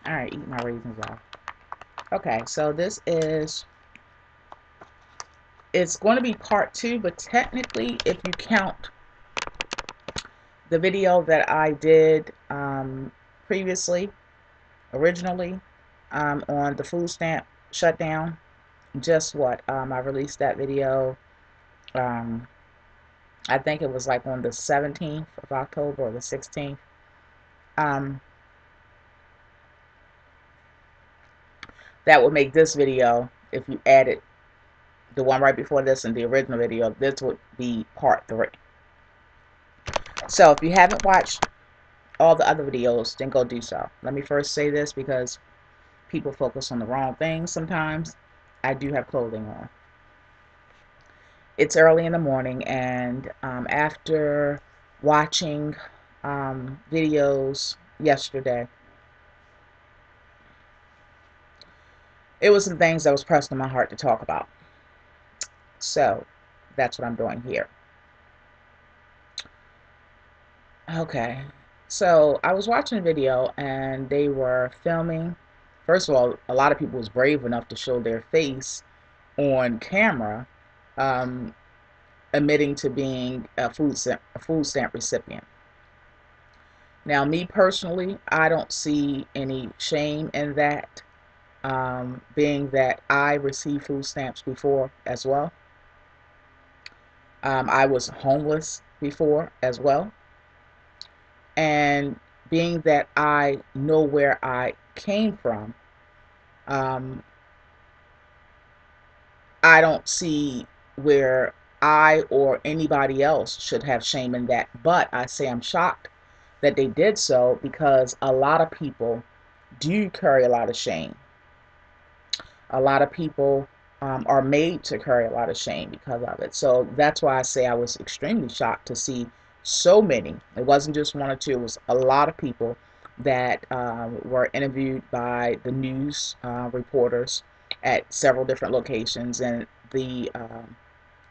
All right, eat my raisins off. Okay, so this is, it's going to be part 2, but technically, if you count the video that I did previously, originally, on the food stamp shutdown, just what, I released that video, I think it was like on the 17th of October or the 16th. That would make this video, if you added the one right before this and the original video, this would be part 3. So if you haven't watched all the other videos, then go do so. Let me first say this because people focus on the wrong things sometimes. I do have clothing on. It's early in the morning, and after watching videos yesterday, it was some things that was pressed on my heart to talk about. So that's what I'm doing here. Okay, so I was watching a video and they were filming. First of all, a lot of people was brave enough to show their face on camera, admitting to being a food stamp recipient. Now, me personally, I don't see any shame in that, being that I received food stamps before as well. I was homeless before as well. And being that I know where I came from, I don't see where I or anybody else should have shame in that. But I say I'm shocked that they did so, because a lot of people do carry a lot of shame. A lot of people are made to carry a lot of shame because of it. So that's why I say I was extremely shocked to see so many. It wasn't just one or two. It was a lot of people that were interviewed by the news reporters at several different locations, and the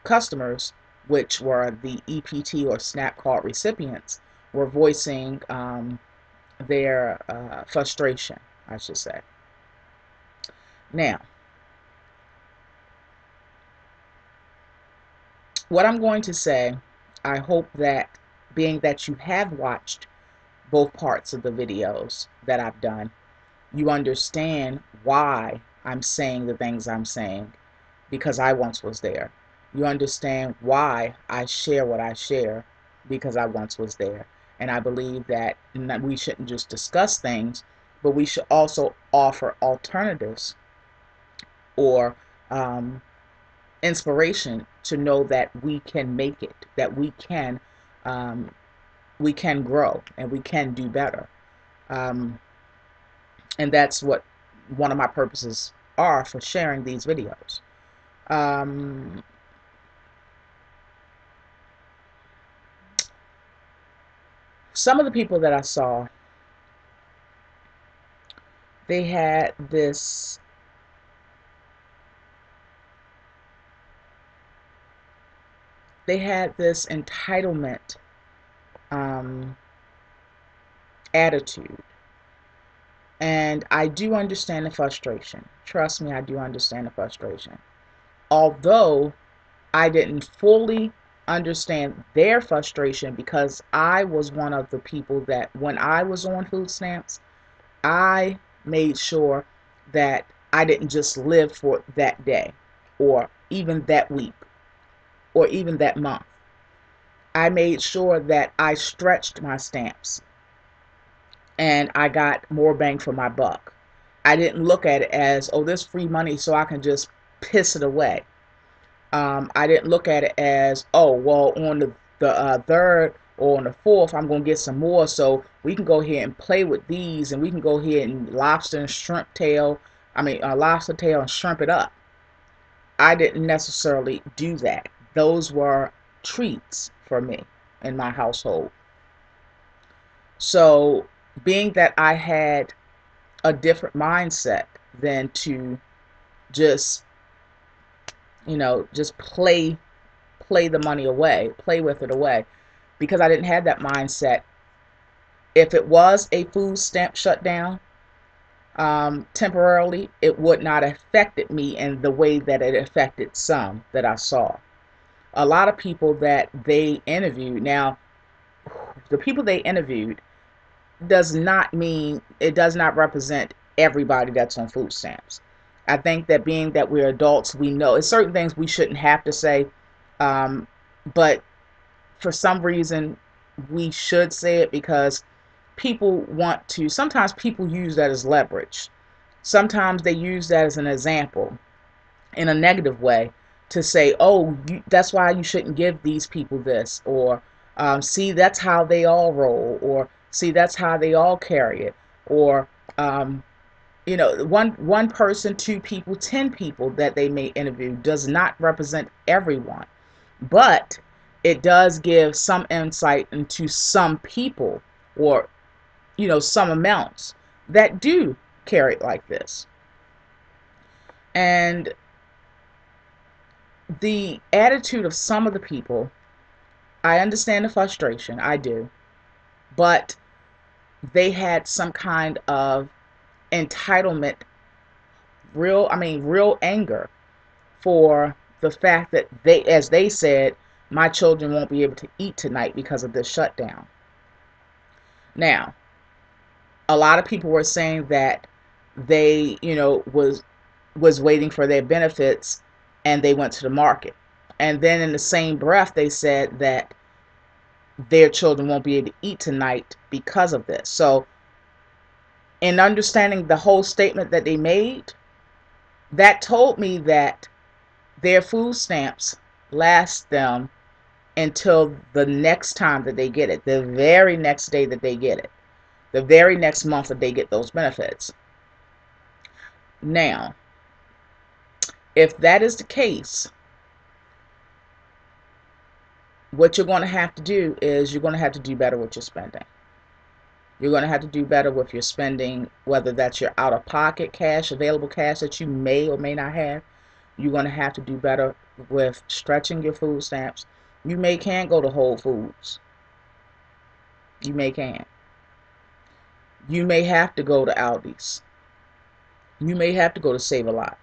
customers, which were the EPT or SNAP card recipients, were voicing their frustration, I should say. Now, what I'm going to say, I hope that, being that you have watched both parts of the videos that I've done, you understand why I'm saying the things I'm saying, because I once was there. You understand why I share what I share, because I once was there. And I believe that we shouldn't just discuss things, but we should also offer alternatives or inspiration to know that we can make it, that we can grow and we can do better. And that's what one of my purposes are for sharing these videos. Some of the people that I saw, they had this entitlement attitude. And I do understand the frustration. Trust me, I do understand the frustration. Although I didn't fully understand their frustration, because I was one of the people that when I was on food stamps, I made sure that I didn't just live for that day or even that week or even that month. I made sure that I stretched my stamps and I got more bang for my buck. I didn't look at it as, oh, this free money so I can just piss it away. I didn't look at it as, oh, well, on the third or on the fourth, I'm going to get some more so we can go ahead and play with these, and we can go ahead and lobster and shrimp tail, lobster tail and shrimp it up. I didn't necessarily do that. Those were treats for me in my household. So being that I had a different mindset than to just, just play the money away, play with it away, because I didn't have that mindset. If it was a food stamp shutdown, temporarily, it would not have affected me in the way that it affected some that I saw. A lot of people that they interviewed, now, the people they interviewed does not mean, it does not represent everybody that's on food stamps. I think that being that we're adults, we know it's certain things we shouldn't have to say, but for some reason we should say it because people want to, sometimes people use that as leverage. Sometimes they use that as an example in a negative way to say, oh, that's why you shouldn't give these people this, or see, that's how they all roll, or see, that's how they all carry it, or one person, two people, 10 people that they may interview does not represent everyone, but it does give some insight into some people, or some amounts that do carry it like this. And the attitude of some of the people, I understand the frustration, I do, but they had some kind of entitlement, real anger for the fact that they, as they said, my children won't be able to eat tonight because of this shutdown. Now, a lot of people were saying that they, was waiting for their benefits and they went to the market. And then in the same breath, they said that their children won't be able to eat tonight because of this. So in understanding the whole statement that they made, that told me that their food stamps last them until the next time that they get it, the very next day that they get it, the very next month that they get those benefits. Now, if that is the case, what you're going to have to do is you're going to have to do better with your spending. You're going to have to do better with your spending, whether that's your out-of-pocket cash, available cash that you may or may not have. You're going to have to do better with stretching your food stamps. You may can go to Whole Foods. You may can. You may have to go to Aldi's. You may have to go to Save-A-Lot.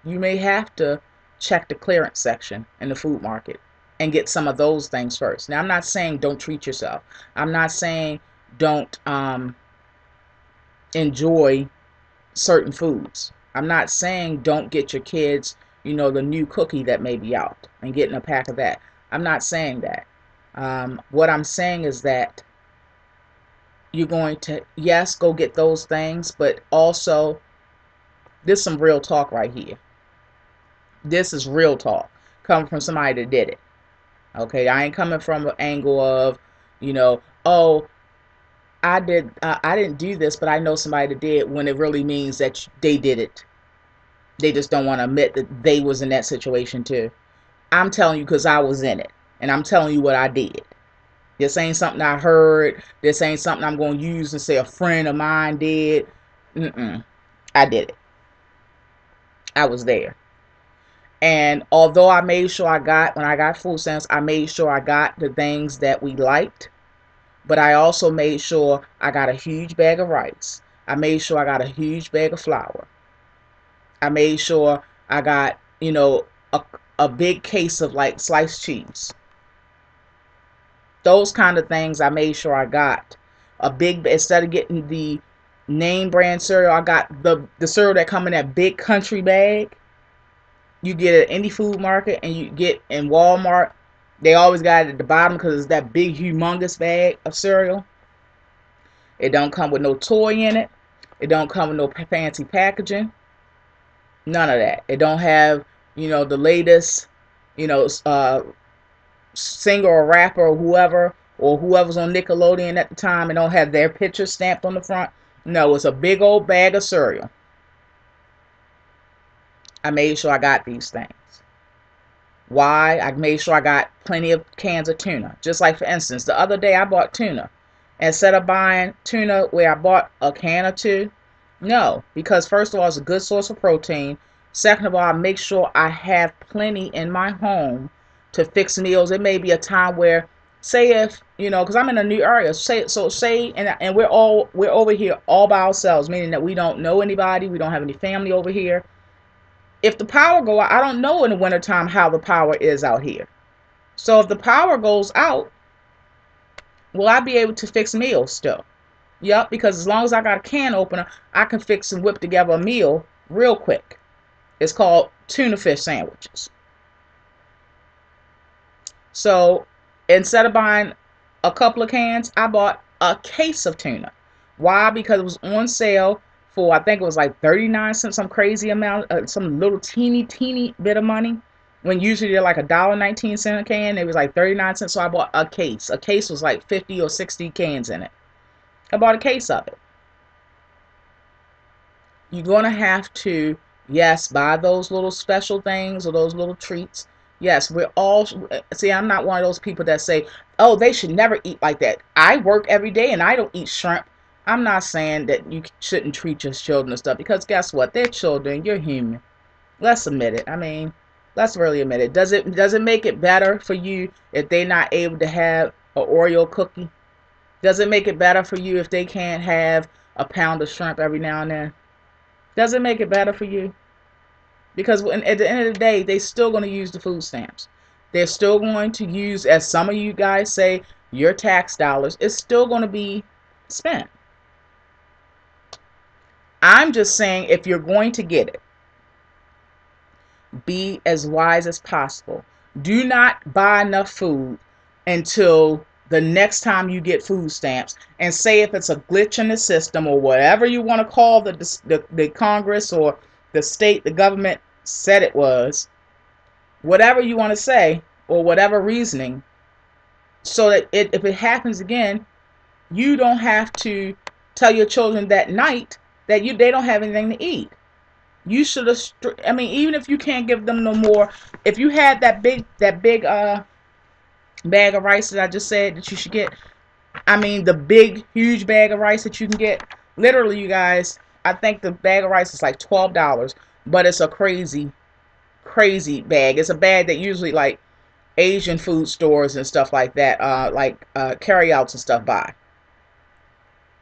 You may have to check the clearance section in the food market and get some of those things first. Now, I'm not saying don't treat yourself. I'm not saying don't enjoy certain foods. I'm not saying don't get your kids, the new cookie that may be out and getting a pack of that. I'm not saying that. What I'm saying is that you're going to, yes, go get those things, but also, this is some real talk right here. This is real talk coming from somebody that did it. Okay, I ain't coming from an angle of, oh, I didn't do this, but I know somebody that did, when it really means that they did it. They just don't want to admit that they was in that situation too. I'm telling you because I was in it, and I'm telling you what I did. This ain't something I heard. This ain't something I'm going to use and say a friend of mine did. I did it. I was there. And although I made sure when I got food stamps, I made sure I got the things that we liked. But I also made sure I got a huge bag of rice. I made sure I got a huge bag of flour. I made sure I got, a big case of like sliced cheese. Those kind of things I made sure I got. Instead of getting the name brand cereal, I got the cereal that come in that big country bag. You get it at any food market, and you get in Walmart. They always got it at the bottom because it's that big humongous bag of cereal. It don't come with no toy in it. It don't come with no fancy packaging. None of that. It don't have, the latest, singer or rapper or whoever's on Nickelodeon at the time. It don't have their picture stamped on the front. No, it's a big old bag of cereal. I made sure I got these things. Why? I made sure I got plenty of cans of tuna. Just like, for instance, the other day I bought tuna. Instead of buying tuna where I bought a can or two, no. Because first of all, it's a good source of protein. Second of all, I make sure I have plenty in my home to fix meals. It may be a time where say if, because I'm in a new area, say and we're over here all by ourselves, meaning that we don't know anybody, we don't have any family over here. If the power go out, I don't know in the wintertime how the power is out here. So if the power goes out, will I be able to fix meals still? Yep, because as long as I got a can opener, I can fix and whip together a meal real quick. It's called tuna fish sandwiches. So instead of buying a couple of cans, I bought a case of tuna. Why? Because it was on sale for, I think it was like 39 cents, some crazy amount, some little teeny bit of money. When usually they're like $1.19 a can, it was like 39 cents. So I bought a case. A case was like 50 or 60 cans in it. I bought a case of it. You're going to have to, yes, buy those little special things or those little treats. Yes, we're all, see, I'm not one of those people that say, oh, they should never eat like that. I work every day and I don't eat shrimp. I'm not saying that you shouldn't treat your children and stuff, because guess what? They're children. You're human. Let's admit it. I mean, let's really admit it. Does it make it better for you if they're not able to have an Oreo cookie? Does it make it better for you if they can't have a pound of shrimp every now and then? Does it make it better for you? Because at the end of the day, they're still going to use the food stamps. They're still going to use, as some of you guys say, your tax dollars. It's still going to be spent. I'm just saying, if you're going to get it, be as wise as possible. Do not buy enough food until the next time you get food stamps, and say if it's a glitch in the system or whatever you want to call the Congress or the state, the government said it was, whatever you want to say or whatever reasoning, so that if it happens again, you don't have to tell your children that night that they don't have anything to eat. You should have, I mean, even if you can't give them no more, if you had that big bag of rice that I just said that you should get, I mean, the big huge bag of rice that you can get, literally, you guys, I think the bag of rice is like $12, but it's a crazy bag. It's a bag that usually like Asian food stores and stuff like that, carryouts and stuff buy.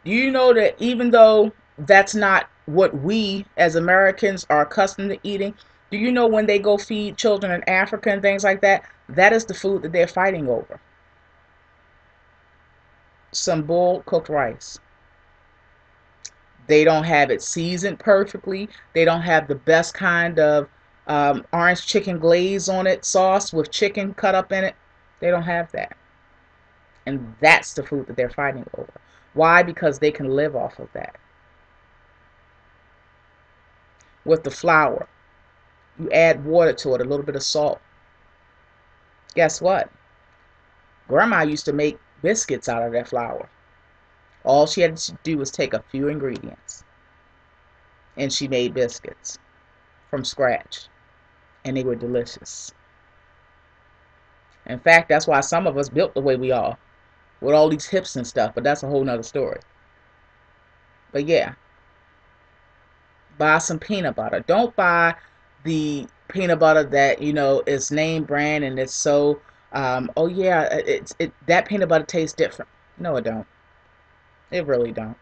Do you know that even though that's not what we as Americans are accustomed to eating, do you know when they go feed children in Africa and things like that, that is the food that they're fighting over? Some boiled cooked rice. They don't have it seasoned perfectly. They don't have the best kind of orange chicken glaze on it, sauce with chicken cut up in it. They don't have that. And that's the food that they're fighting over. Why? Because they can live off of that. With the flour, you add water to it, a little bit of salt. Guess what? Grandma used to make biscuits out of that flour. All she had to do was take a few ingredients, and she made biscuits from scratch, and they were delicious. In fact, that's why some of us built the way we are, with all these hips and stuff, but that's a whole nother story. But yeah, buy some peanut butter. Don't buy the peanut butter that is name brand and it's so oh yeah, that peanut butter tastes different. No, it don't. It really don't.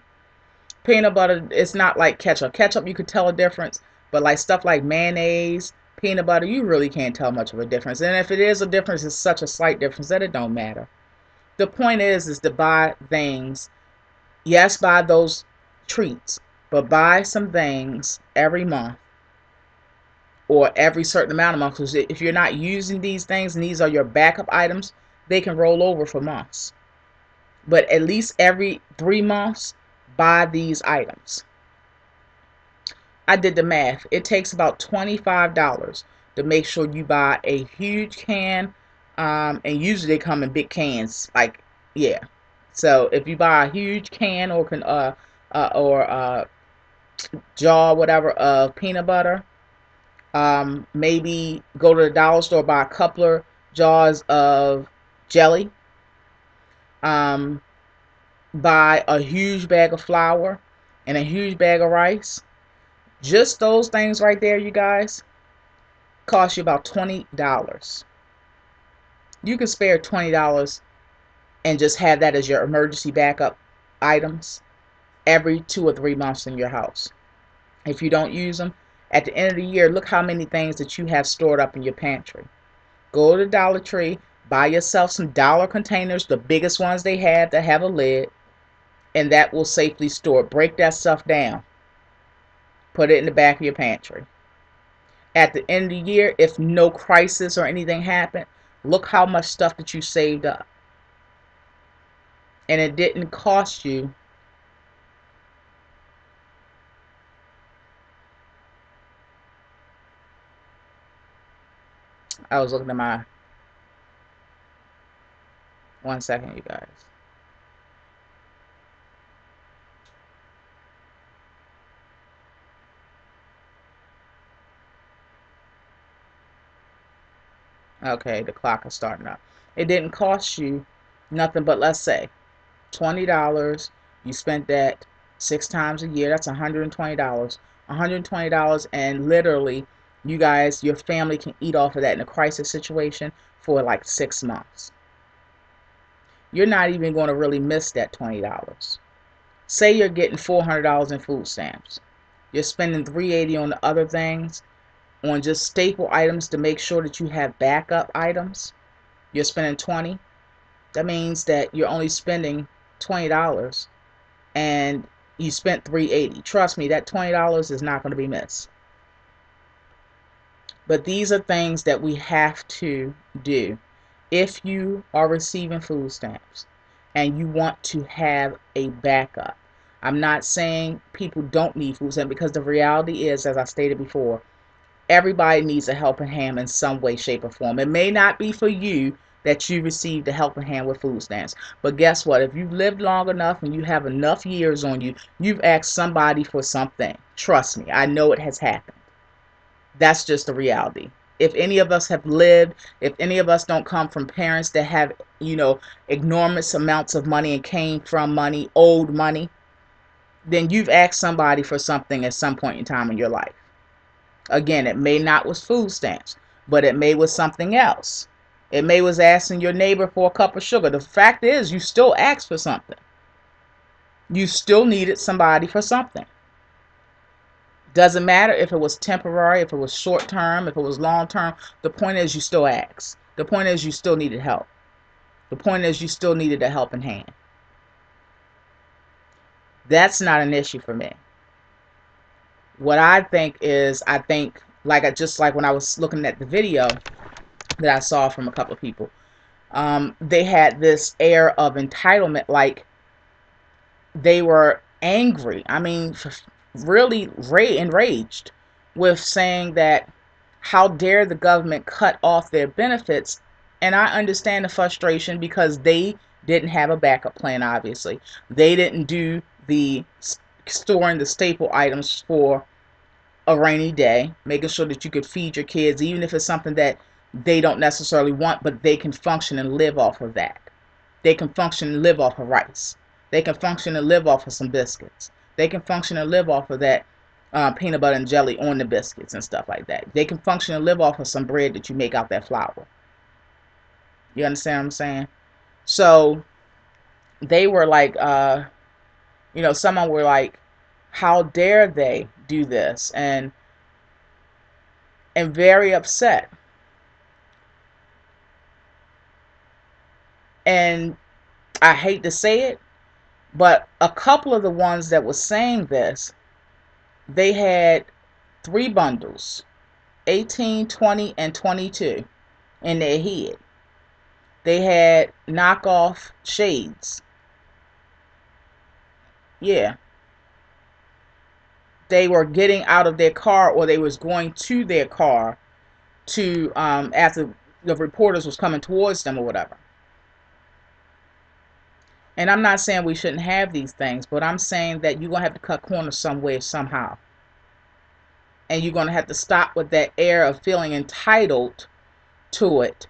Peanut butter, it's not like ketchup. Ketchup, you could tell a difference, but like stuff like mayonnaise, peanut butter, you really can't tell much of a difference. And if it is a difference, it's such a slight difference that it don't matter. The point is to buy things. Yes, buy those treats, but buy some things every month or every certain amount of months. Because if you're not using these things and these are your backup items, they can roll over for months. But at least every 3 months, buy these items. I did the math. It takes about $25 to make sure you buy a huge can, and usually they come in big cans. Like, yeah. So if you buy a huge can or jar, whatever, of peanut butter, maybe go to the dollar store, buy a couple of jars of jelly, buy a huge bag of flour and a huge bag of rice. Just those things right there, you guys, cost you about $20. You can spare $20 and just have that as your emergency backup items every 2 or 3 months in your house. If you don't use them, at the end of the year, look how many things that you have stored up in your pantry. Go to the Dollar Tree, buy yourself some dollar containers, the biggest ones they have that have a lid, and that will safely store it. Break that stuff down. Put it in the back of your pantry. At the end of the year, if no crisis or anything happened, look how much stuff that you saved up. And it didn't cost you I was looking at my 1 second, you guys. Okay, the clock is starting up. It didn't cost you nothing but, let's say, $20. You spent that 6 times a year. That's $120. $120, and literally, you guys, your family can eat off of that in a crisis situation for like 6 months. You're not even going to really miss that $20. Say you're getting $400 in food stamps. You're spending $380 on the other things, on just staple items to make sure that you have backup items. You're spending $20. That means that you're only spending $20 and you spent $380. Trust me, that $20 is not going to be missed. But these are things that we have to do if you are receiving food stamps and you want to have a backup. I'm not saying people don't need food stamps, because the reality is, as I stated before, everybody needs a helping hand in some way, shape, or form. It may not be for you that you received a helping hand with food stamps, but guess what? If you've lived long enough and you have enough years on you, you've asked somebody for something. Trust me, I know it has happened. That's just the reality. If any of us have lived, if any of us don't come from parents that have, enormous amounts of money and came from money, owed money, then you've asked somebody for something at some point in time in your life. Again, it may not was food stamps, but it may was something else. It may was asking your neighbor for a cup of sugar. The fact is, you still asked for something. You still needed somebody for something. Doesn't matter if it was temporary, if it was short term, if it was long term. The point is, you still asked. The point is, you still needed help. The point is, you still needed a helping hand. That's not an issue for me. What I think is, just like when I was looking at the video that I saw from a couple of people, they had this air of entitlement, like they were angry. I mean, really enraged with saying that how dare the government cut off their benefits. And I understand the frustration, because they didn't have a backup plan. Obviously, they didn't do the storing the staple items for a rainy day, making sure that you could feed your kids, even if it's something that they don't necessarily want, but they can function and live off of that. They can function and live off of rice. They can function and live off of some biscuits. They can function and live off of that peanut butter and jelly on the biscuits and stuff like that. They can function and live off of some bread that you make out that flour. You understand what I'm saying? So they were like, someone were like, how dare they do this? And very upset. And I hate to say it, but a couple of the ones that were saying this, they had 3 bundles, 18, 20, and 22 in their head. They had knockoff shades. Yeah. They were getting out of their car, or they was going to their car to, after the reporters was coming towards them or whatever. And I'm not saying we shouldn't have these things, but I'm saying that you're going to have to cut corners somewhere, somehow. And you're going to have to stop with that air of feeling entitled to it.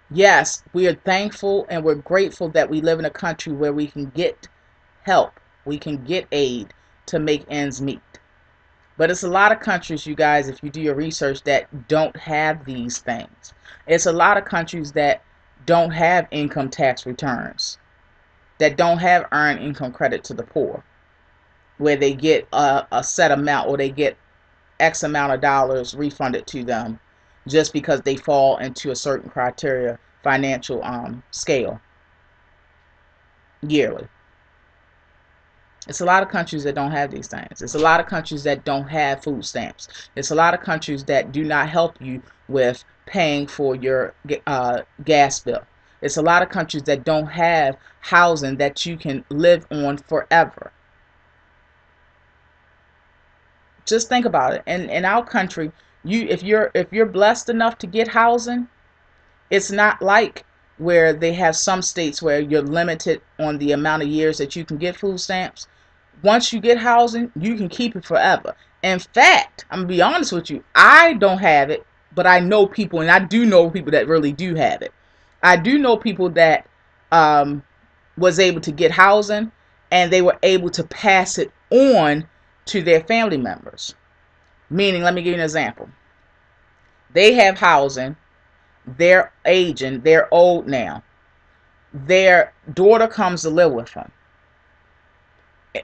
Yes, we are thankful and we're grateful that we live in a country where we can get help. We can get aid to make ends meet. But it's a lot of countries, you guys, if you do your research, that don't have these things. It's a lot of countries that don't have income tax returns. that don't have earned income credit to the poor, where they get a set amount, or they get X amount of dollars refunded to them just because they fall into a certain criteria financial scale yearly. It's a lot of countries that don't have these things. It's a lot of countries that don't have food stamps. It's a lot of countries that do not help you with paying for your gas bill. It's a lot of countries that don't have housing that you can live on forever. Just think about it. In our country, if you're blessed enough to get housing, it's not like where they have some states where you're limited on the amount of years that you can get food stamps. Once you get housing, you can keep it forever. In fact, I'm gonna be honest with you, I don't have it, but I know people, and I do know people that really do have it. I do know people that was able to get housing, and they were able to pass it on to their family members. Meaning, let me give you an example. They have housing, they're aging, they're old now. Their daughter comes to live with them.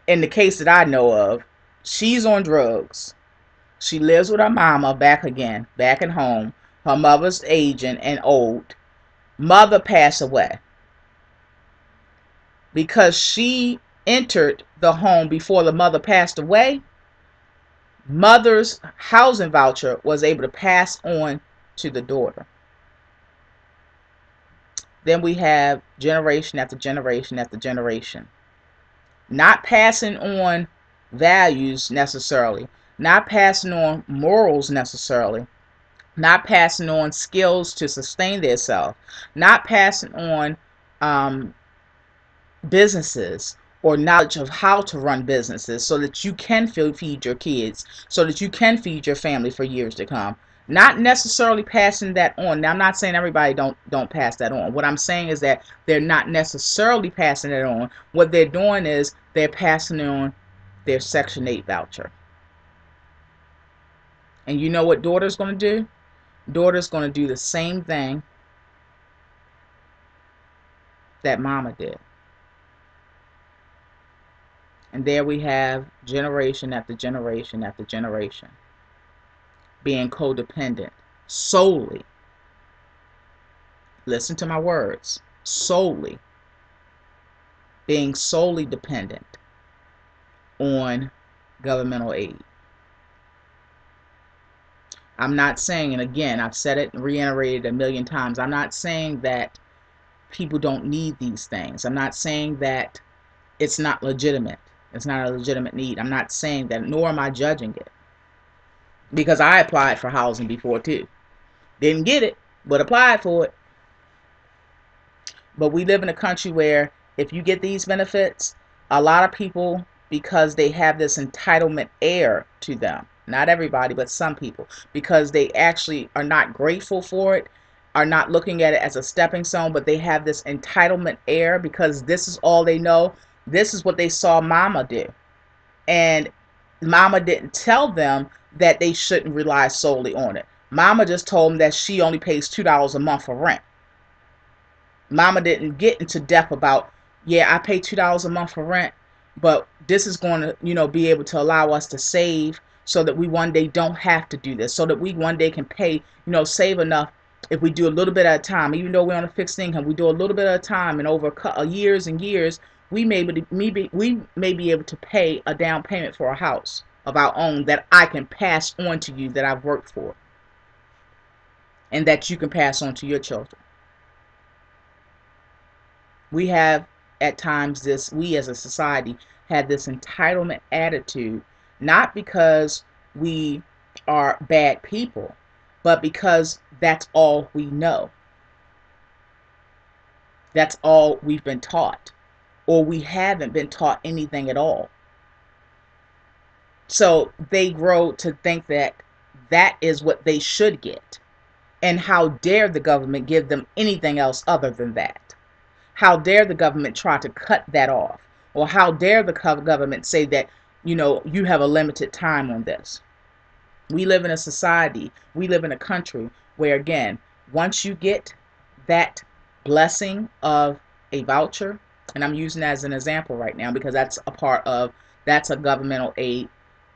In the case that I know of, she's on drugs. She lives with her mama back at home. Her mother's aging and old. Mother passed away. Because she entered the home before the mother passed away, mother's housing voucher was able to pass on to the daughter. Then we have generation after generation after generation. Not passing on values necessarily, not passing on morals necessarily, not passing on skills to sustain themselves, not passing on businesses or knowledge of how to run businesses so that you can feed your kids, so that you can feed your family for years to come. Not necessarily passing that on. Now, I'm not saying everybody don't pass that on. What I'm saying is that they're not necessarily passing it on. What they're doing is they're passing on their Section 8 voucher. And you know what daughter's going to do? Daughter's going to do the same thing that mama did. And there we have generation after generation after generation being codependent solely, listen to my words, solely, being solely dependent on governmental aid. I'm not saying, and again, I've said it and reiterated a million times, I'm not saying that people don't need these things. I'm not saying that it's not legitimate. It's not a legitimate need. I'm not saying that, nor am I judging it. Because I applied for housing before too. Didn't get it, but applied for it. But we live in a country where if you get these benefits, a lot of people, because they have this entitlement air to them, not everybody, but some people, because they actually are not grateful for it, are not looking at it as a stepping stone, but they have this entitlement air because this is all they know. This is what they saw mama do. And mama didn't tell them that they shouldn't rely solely on it. Mama just told them that she only pays $2 a month for rent. Mama didn't get into depth about, yeah, I pay $2 a month for rent, but this is going to, be able to allow us to save so that we one day don't have to do this, so that we one day can pay, save enough. If we do a little bit at a time, even though we're on a fixed income, we do a little bit at a time, and over years and years, we may be able to pay a down payment for a house of our own that I can pass on to you, that I've worked for, and that you can pass on to your children. We have at times we as a society had this entitlement attitude, not because we are bad people, but because that's all we know. That's all we've been taught, or we haven't been taught anything at all. So they grow to think that that is what they should get. And how dare the government give them anything else other than that? How dare the government try to cut that off? Or how dare the government say that, you have a limited time on this? We live in a society, we live in a country where, again, once you get that blessing of a voucher, And I'm using that as an example right now because that's a governmental aid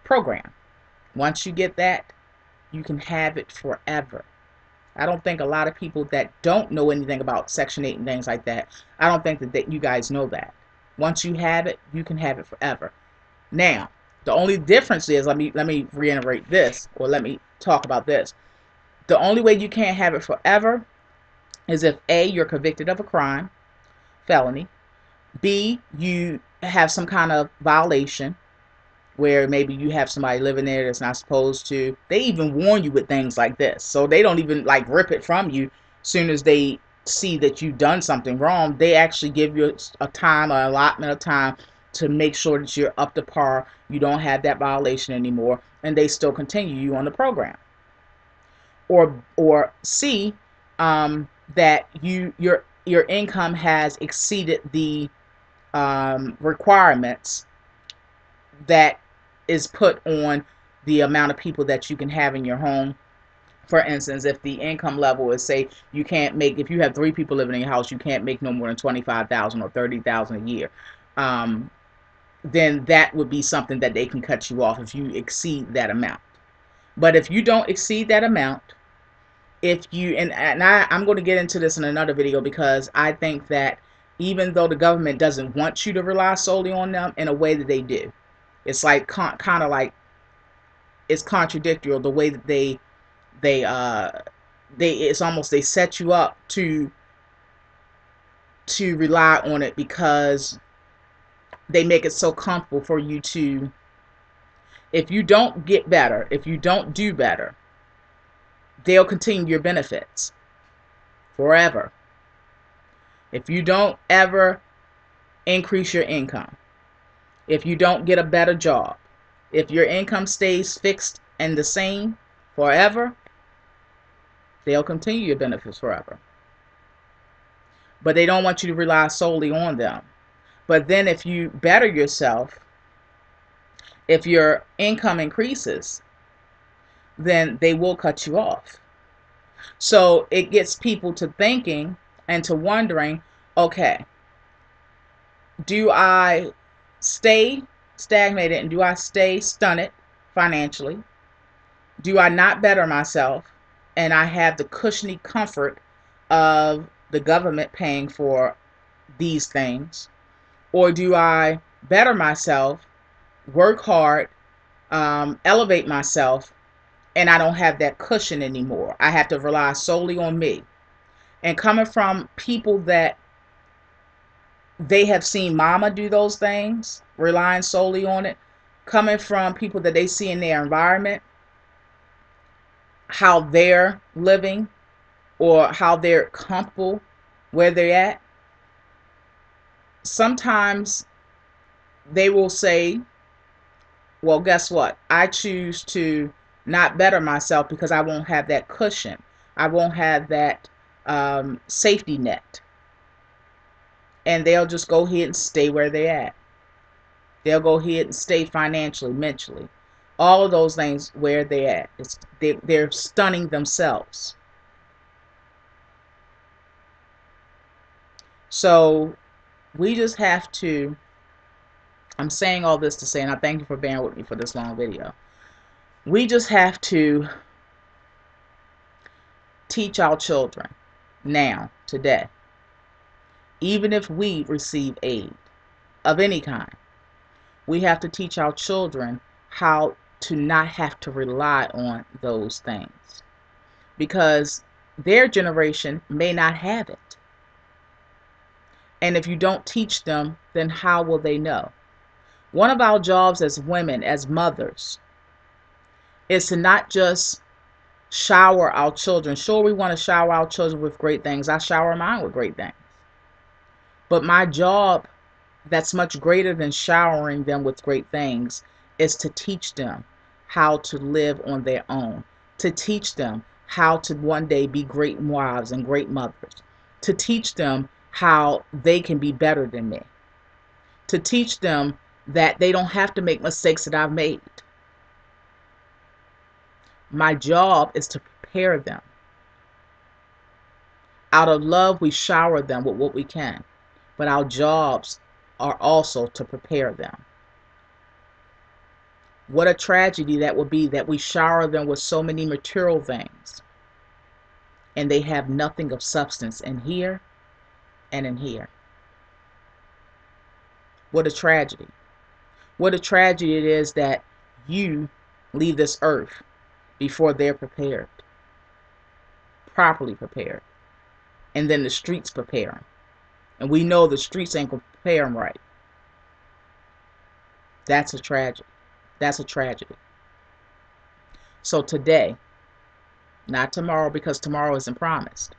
program. Once you get that, you can have it forever. I don't think a lot of people that don't know anything about Section 8 and things like that, I don't think that you guys know that. Once you have it, you can have it forever. Now, the only difference is, let me reiterate this, or let me talk about this. The only way you can't have it forever is if A, you're convicted of a crime, felony. B, you have some kind of violation where maybe you have somebody living there that's not supposed to. They even warn you with things like this. So they don't even like rip it from you as soon as they see that you've done something wrong. They actually give you a time, an allotment of time to make sure that you're up to par, you don't have that violation anymore, and they still continue you on the program. Or C, that your income has exceeded the requirements that is put on the amount of people that you can have in your home. For instance, if the income level is, say, you can't make, if you have 3 people living in your house, you can't make no more than 25,000 or 30,000 a year. Then that would be something that they can cut you off if you exceed that amount. But if you don't exceed that amount, if you, I'm going to get into this in another video, because I think that even though the government doesn't want you to rely solely on them, in a way that they do. It's like kind of like, it's contradictory the way that they it's almost, they set you up to rely on it, because they make it so comfortable for you to, if you don't get better, if you don't do better, they'll continue your benefits forever. If you don't ever increase your income, if you don't get a better job, if your income stays fixed and the same forever, they'll continue your benefits forever. But they don't want you to rely solely on them. But then if you better yourself, if your income increases, then they will cut you off. So it gets people to thinking and to wondering, okay, do I stay stagnated and do I stay stunted financially? Do I not better myself and I have the cushiony comfort of the government paying for these things? Or do I better myself, work hard, elevate myself, and I don't have that cushion anymore? I have to rely solely on me. And coming from people that they have seen mama do those things, relying solely on it, coming from people that they see in their environment, how they're living or how they're comfortable where they're at, sometimes they will say, well, guess what? I choose to not better myself because I won't have that cushion. I won't have that safety net. And they'll just go ahead and stay where they're at. They'll go ahead and stay financially, mentally. All of those things where they're at. They're stunning themselves. So we just have to, I'm saying all this to say, and I thank you for bearing with me for this long video. We just have to teach our children now, today, even if we receive aid of any kind, we have to teach our children how to not have to rely on those things, because their generation may not have it. And if you don't teach them, then how will they know? One of our jobs as women, as mothers, is to not just shower our children. Sure, we want to shower our children with great things. I shower mine with great things. But my job, that's much greater than showering them with great things, is to teach them how to live on their own, to teach them how to one day be great wives and great mothers, to teach them how they can be better than me, to teach them that they don't have to make mistakes that I've made. My job is to prepare them. Out of love, we shower them with what we can. but our jobs are also to prepare them. What a tragedy that would be that we shower them with so many material things and they have nothing of substance in here and in here. What a tragedy. What a tragedy it is that you leave this earth before they're prepared, properly prepared, and then the streets prepare them. And we know the streets ain't going to prepare them right. That's a tragedy. That's a tragedy. So today, not tomorrow because tomorrow isn't promised.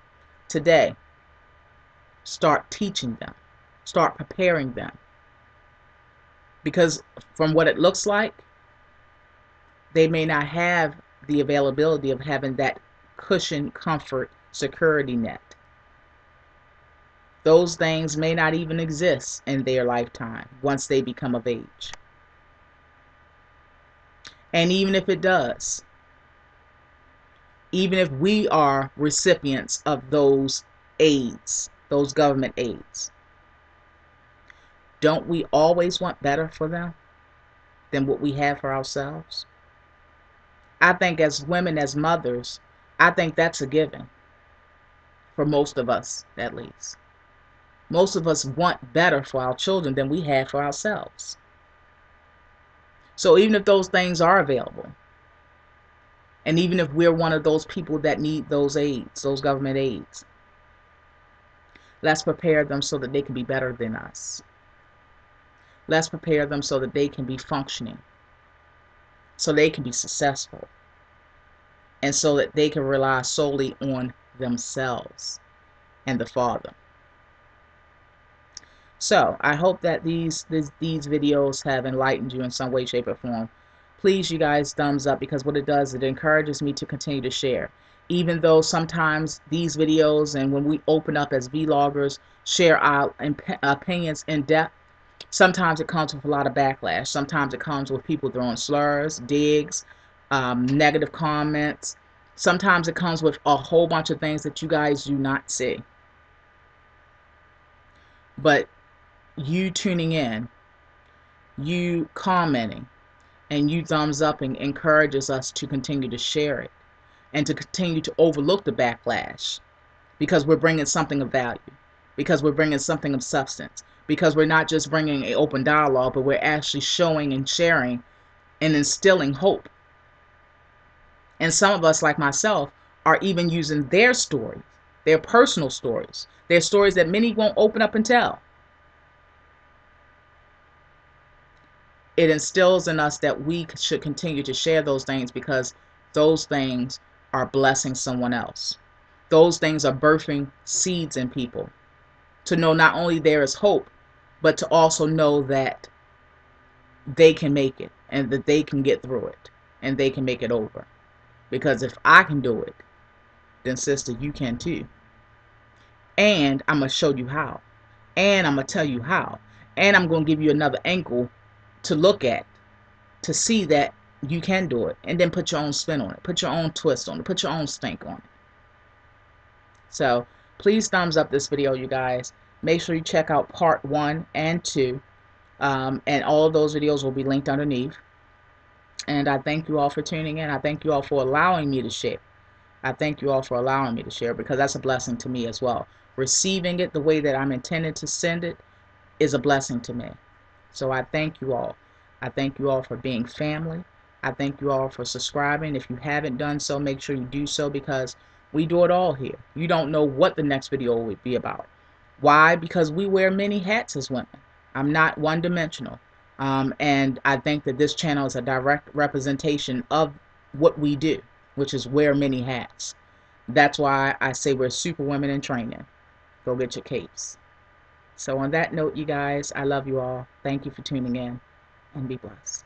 Today, start teaching them. Start preparing them. Because from what it looks like, they may not have the availability of having that cushion, comfort, security net. Those things may not even exist in their lifetime once they become of age. And even if it does, even if we are recipients of those aids, those government aids, don't we always want better for them than what we have for ourselves? I think as women, as mothers, I think that's a given for most of us, at least. Most of us want better for our children than we have for ourselves. So even if those things are available, and even if we're one of those people that need those aids, those government aids, let's prepare them so that they can be better than us. Let's prepare them so that they can be functioning, so they can be successful, and so that they can rely solely on themselves and the Father. So I hope that these videos have enlightened you in some way, shape, or form. Please, you guys, thumbs up, because what it does, it encourages me to continue to share. Even though sometimes these videos, and when we open up as vloggers, share our opinions in depth, sometimes it comes with a lot of backlash. Sometimes it comes with people throwing slurs, digs, negative comments. Sometimes it comes with a whole bunch of things that you guys do not see. But you tuning in, you commenting, and you thumbs upping encourages us to continue to share it and to continue to overlook the backlash, because we're bringing something of value, because we're bringing something of substance, because we're not just bringing an open dialogue, but we're actually showing and sharing and instilling hope. And some of us, like myself, are even using their stories, their personal stories, their stories that many won't open up and tell. It instills in us that we should continue to share those things, because those things are blessing someone else. Those things are birthing seeds in people to know not only there is hope, but to also know that they can make it, and that they can get through it, and they can make it over. Because if I can do it, then sister, you can too. And I'm going to show you how. And I'm going to tell you how. And I'm going to give you another angle to look at, to see that you can do it, and then put your own spin on it, put your own twist on it, put your own stink on it. So please thumbs up this video, you guys. Make sure you check out part 1 and 2, and all of those videos will be linked underneath. And I thank you all for tuning in. I thank you all for allowing me to share. I thank you all for allowing me to share, because that's a blessing to me as well. Receiving it the way that I'm intended to send it is a blessing to me. So I thank you all. I thank you all for being family. I thank you all for subscribing. If you haven't done so, make sure you do so, because we do it all here. You don't know what the next video will be about. Why? Because we wear many hats as women. I'm not one-dimensional. And I think that this channel is a direct representation of what we do, which is wear many hats. That's why I say we're super women in training. Go get your capes. So on that note, you guys, I love you all. Thank you for tuning in, and be blessed.